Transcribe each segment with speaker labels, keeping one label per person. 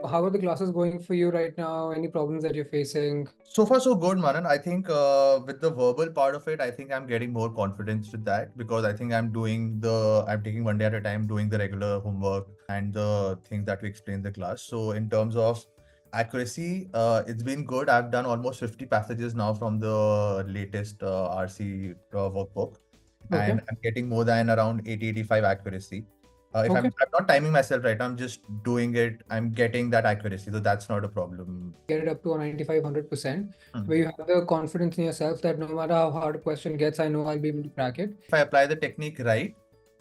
Speaker 1: how are the classes going for you right now? Any problems that you're facing?
Speaker 2: So far, so good, Manan. I think with the verbal part of it, I think I'm getting more confidence with that because I think I'm taking one day at a time, doing the regular homework and the things that we explain in the class. So in terms of accuracy, it's been good. I've done almost 50 passages now from the latest RC workbook,
Speaker 1: Okay.
Speaker 2: and I'm getting more than around 80-85 accuracy. If
Speaker 1: Okay.
Speaker 2: I'm not timing myself right, I'm just doing it. I'm getting that accuracy, so that's not a problem.
Speaker 1: Get it up to a 95, 100%,
Speaker 2: Hmm.
Speaker 1: where you have the confidence in yourself that no matter how hard a question gets, I know I'll be able to crack it.
Speaker 2: If I apply the technique right,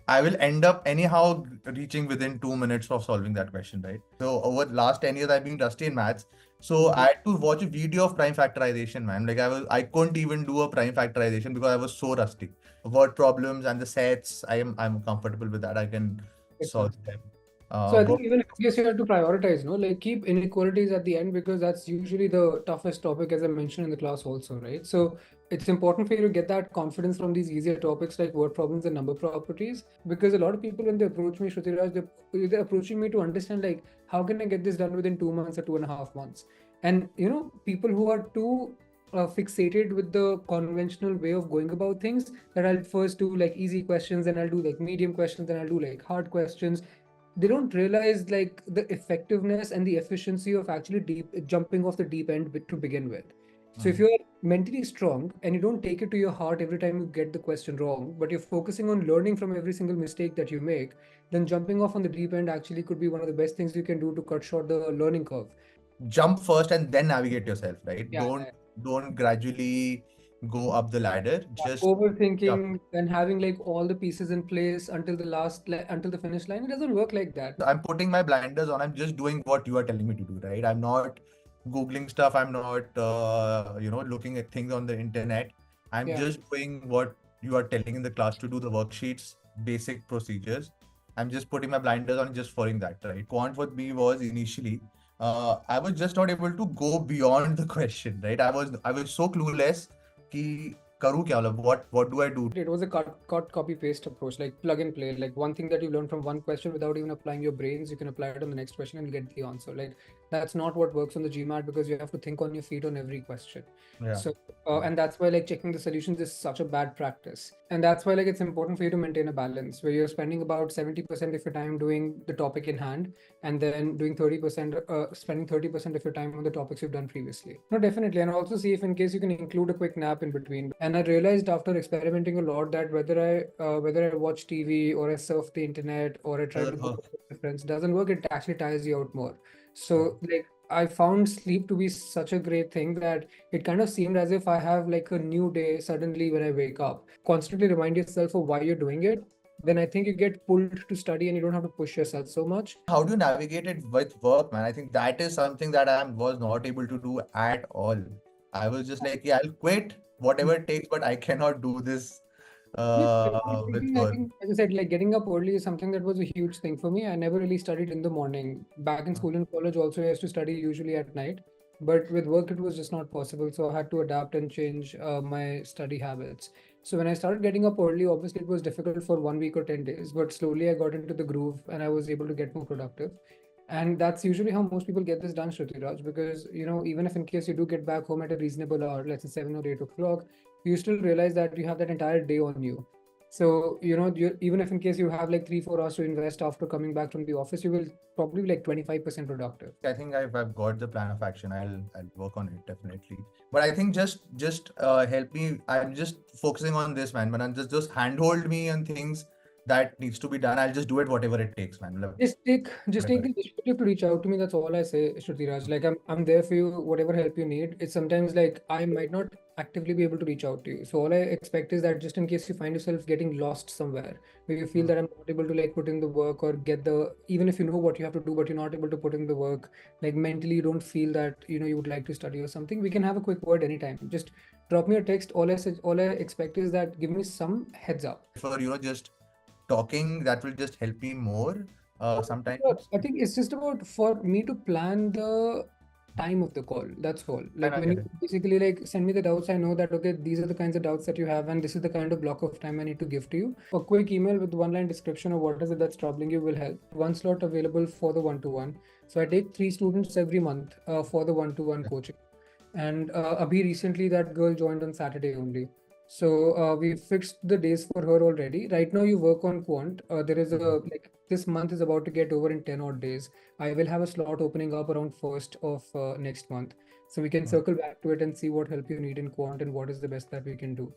Speaker 2: I will end up anyhow reaching within 2 minutes of solving that question, right? So over the last 10 years, I've been rusty in maths. So I had to watch a video of prime factorization, man. Like I couldn't even do a prime factorization because I was so rusty. Word problems and the sets, I'm comfortable with that. I can
Speaker 1: Makes
Speaker 2: solve
Speaker 1: sense.
Speaker 2: them.
Speaker 1: So I
Speaker 2: But
Speaker 1: think even in case you have to prioritize, no, like keep inequalities at the end because that's usually the toughest topic, as I mentioned in the class also, right? So it's important for you to get that confidence from these easier topics like word problems and number properties, because a lot of people when they approach me, Shrutiraj, they're approaching me to understand like how can I get this done within 2 months or 2.5 months, and people who are too fixated with the conventional way of going about things, that I'll first do like easy questions, then I'll do like medium questions, then I'll do like hard questions. They don't realize like the effectiveness and the efficiency of actually deep jumping off the deep end to begin with. So if you're mentally strong and you don't take it to your heart every time you get the question wrong, but you're focusing on learning from every single mistake that you make, then jumping off on the deep end actually could be one of the best things you can do to cut short the learning curve.
Speaker 2: jump first and then navigate yourself, right?
Speaker 1: Yeah.
Speaker 2: Don't gradually go up the ladder. Just jump.
Speaker 1: Overthinking and having like all the pieces in place until the until the finish line, it doesn't work like that.
Speaker 2: I'm putting my blinders on. I'm just doing what you are telling me to do, right? I'm not Googling stuff. I'm not, looking at things on the internet. I'm
Speaker 1: Yeah.
Speaker 2: just doing what you are telling in the class to do, the worksheets, basic procedures. I'm just putting my blinders on and just following that, right? Quant with me was initially, I was just not able to go beyond the question, right? I was so clueless कि करूँ क्या मतलब what do I do?
Speaker 1: It was a cut copy paste approach, like plug and play. Like one thing that you learn from one question without even applying your brains, you can apply it on the next question and get the answer. Like that's not what works on the GMAT because you have to think on your feet on every question.
Speaker 2: Yeah.
Speaker 1: So and that's why like checking the solutions is such a bad practice. And that's why like it's important for you to maintain a balance where you're spending about 70% of your time doing the topic in hand and then doing 30%, spending 30% of your time on the topics you've done previously. No, definitely. And also see if in case you can include a quick nap in between. And I realized after experimenting a lot that whether I watch TV or I surf the internet or I try to
Speaker 2: Doesn't
Speaker 1: go
Speaker 2: work.
Speaker 1: out with my friends, doesn't work. It actually tires you out more. So like I found sleep to be such a great thing that it kind of seemed as if I have like a new day suddenly when I wake up. Constantly remind yourself of why you're doing it. Then I think you get pulled to study and you don't have to push yourself so much.
Speaker 2: How do you navigate it with work, man? I think that is something that I was not able to do at all. I was just like, yeah, I'll quit whatever it takes, but I cannot do this
Speaker 1: Yeah,
Speaker 2: with
Speaker 1: I
Speaker 2: work.
Speaker 1: think, as I said, like getting up early is something that was a huge thing for me. I never really studied in the morning. Back in school and college, also, I used to study usually at night. But with work, it was just not possible. So I had to adapt and change my study habits. So when I started getting up early, obviously it was difficult for 1 week or 10 days. But slowly I got into the groove and I was able to get more productive. And that's usually how most people get this done, Shruti, because, even if in case you do get back home at a reasonable hour, let's say 7 or 8 o'clock, you still realize that you have that entire day on you. So, even if in case you have like 3, 4 hours to invest after coming back from the office, you will probably be like 25% productive.
Speaker 2: I think I've got the plan of action. I'll work on it definitely. But I think just help me. I'm just focusing on this, man. But just handhold me on things that needs to be done. I'll just do it whatever it takes, man.
Speaker 1: Just take
Speaker 2: Whatever.
Speaker 1: the initiative to reach out to me. That's all I say, Shrutiraj. Like I'm there for you, whatever help you need. It's sometimes like I might not actively be able to reach out to you. So all I expect is that just in case you find yourself getting lost somewhere, where you feel that I'm not able to like put in the work or get the even if you know what you have to do, but you're not able to put in the work, like mentally you don't feel that you would like to study or something, we can have a quick word anytime. Just drop me a text. All I expect is that give me some heads up.
Speaker 2: For just talking, that will just help me more.
Speaker 1: Sure.
Speaker 2: Sometimes.
Speaker 1: I think it's just about for me to plan the time of the call. That's all.
Speaker 2: And
Speaker 1: Like
Speaker 2: I
Speaker 1: when
Speaker 2: get
Speaker 1: you
Speaker 2: it.
Speaker 1: basically like send me the doubts, I know that okay, these are the kinds of doubts that you have, and this is the kind of block of time I need to give to you. A quick email with one-line description of what is it that's troubling you will help. One slot available for the one-to-one. So I take 3 students every month for the one-to-one coaching. And Abhi recently that girl joined on Saturday only. So we fixed the days for her already. Right now you work on quant. There is a like this month is about to get over in 10 odd days. I will have a slot opening up around 1st of next month. So we can circle back to it and see what help you need in quant and what is the best that we can do.